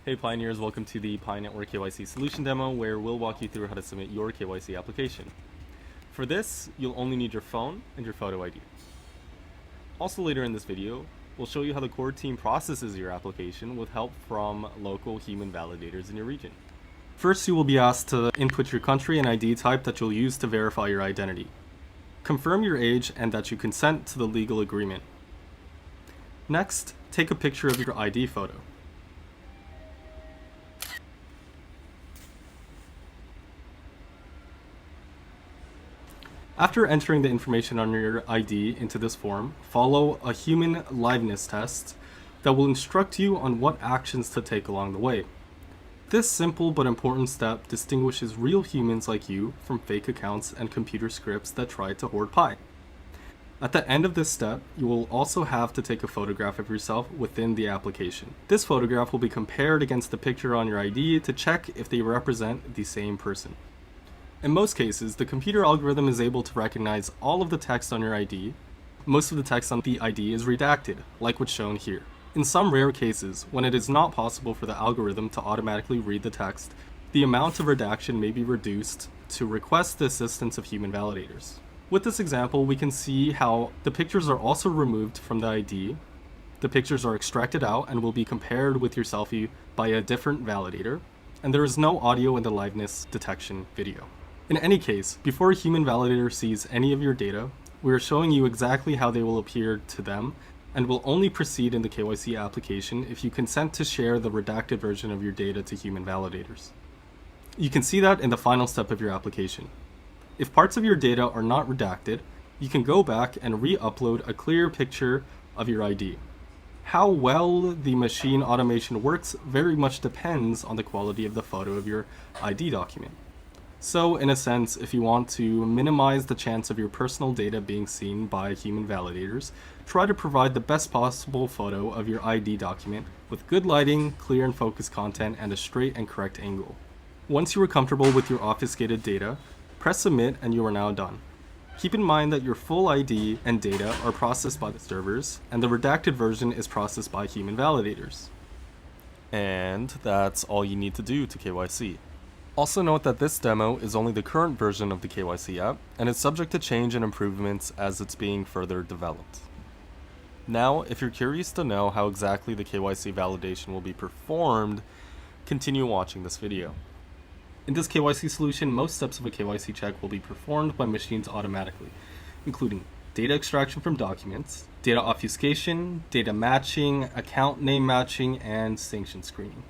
Hey Pioneers, welcome to the Pi Network KYC solution demo where we'll walk you through how to submit your KYC application. For this, you'll only need your phone and your photo ID. Also later in this video, we'll show you how the core team processes your application with help from local human validators in your region. First, you will be asked to input your country and ID type that you'll use to verify your identity. Confirm your age and that you consent to the legal agreement. Next, take a picture of your ID photo. After entering the information on your ID into this form, follow a human liveness test that will instruct you on what actions to take along the way. This simple but important step distinguishes real humans like you from fake accounts and computer scripts that try to hoard Pi. At the end of this step, you will also have to take a photograph of yourself within the application. This photograph will be compared against the picture on your ID to check if they represent the same person. In most cases, the computer algorithm is able to recognize all of the text on your ID. Most of the text on the ID is redacted, like what's shown here. In some rare cases, when it is not possible for the algorithm to automatically read the text, the amount of redaction may be reduced to request the assistance of human validators. With this example, we can see how the pictures are also removed from the ID. The pictures are extracted out and will be compared with your selfie by a different validator, and there is no audio in the liveness detection video. In any case, before a human validator sees any of your data, we are showing you exactly how they will appear to them and will only proceed in the KYC application if you consent to share the redacted version of your data to human validators. You can see that in the final step of your application. If parts of your data are not redacted, you can go back and re-upload a clear picture of your ID. How well the machine automation works very much depends on the quality of the photo of your ID document. So, in a sense, if you want to minimize the chance of your personal data being seen by human validators, try to provide the best possible photo of your ID document with good lighting, clear and focused content, and a straight and correct angle. Once you are comfortable with your obfuscated data, press submit and you are now done. Keep in mind that your full ID and data are processed by the servers, and the redacted version is processed by human validators. And that's all you need to do to KYC. Also note that this demo is only the current version of the KYC app, and is subject to change and improvements as it's being further developed. Now, if you're curious to know how exactly the KYC validation will be performed, continue watching this video. In this KYC solution, most steps of a KYC check will be performed by machines automatically, including data extraction from documents, data obfuscation, data matching, account name matching, and sanction screening.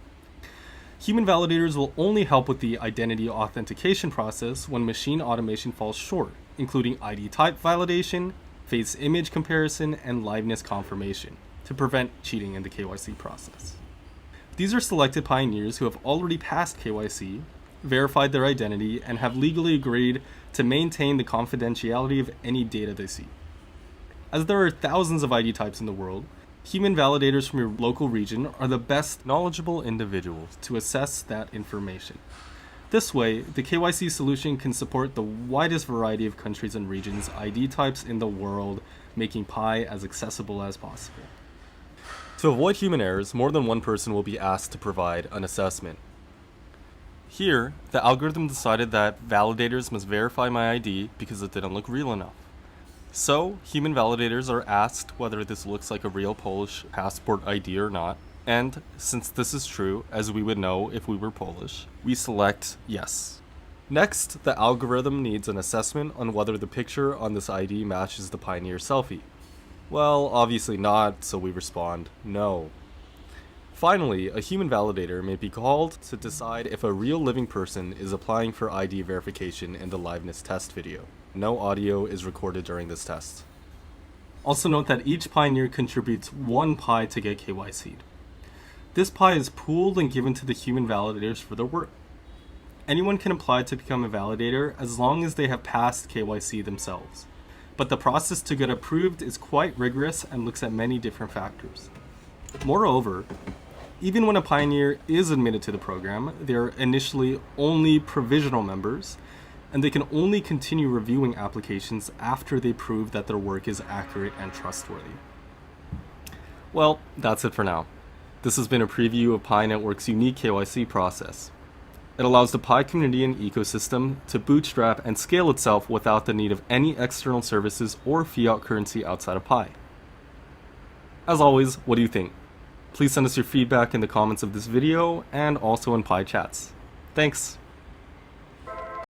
Human validators will only help with the identity authentication process when machine automation falls short, including ID type validation, face image comparison, and liveness confirmation, to prevent cheating in the KYC process. These are selected pioneers who have already passed KYC, verified their identity, and have legally agreed to maintain the confidentiality of any data they see. As there are thousands of ID types in the world, human validators from your local region are the best knowledgeable individuals to assess that information. This way, the KYC solution can support the widest variety of countries and regions' ID types in the world, making Pi as accessible as possible. To avoid human errors, more than one person will be asked to provide an assessment. Here, the algorithm decided that validators must verify my ID because it didn't look real enough. So, human validators are asked whether this looks like a real Polish passport ID or not, and since this is true, as we would know if we were Polish, we select yes. Next, the algorithm needs an assessment on whether the picture on this ID matches the Pioneer selfie. Well, obviously not, so we respond no. Finally, a human validator may be called to decide if a real living person is applying for ID verification in the liveness test video. No audio is recorded during this test. Also note that each pioneer contributes 1 Pi to get KYC'd. This Pi is pooled and given to the human validators for their work. Anyone can apply to become a validator as long as they have passed KYC themselves. But the process to get approved is quite rigorous and looks at many different factors. Moreover, even when a pioneer is admitted to the program, they are initially only provisional members, and they can only continue reviewing applications after they prove that their work is accurate and trustworthy. Well, that's it for now. This has been a preview of Pi Network's unique KYC process. It allows the Pi community and ecosystem to bootstrap and scale itself without the need of any external services or fiat currency outside of Pi. As always, what do you think? Please send us your feedback in the comments of this video and also in Pi chats. Thanks!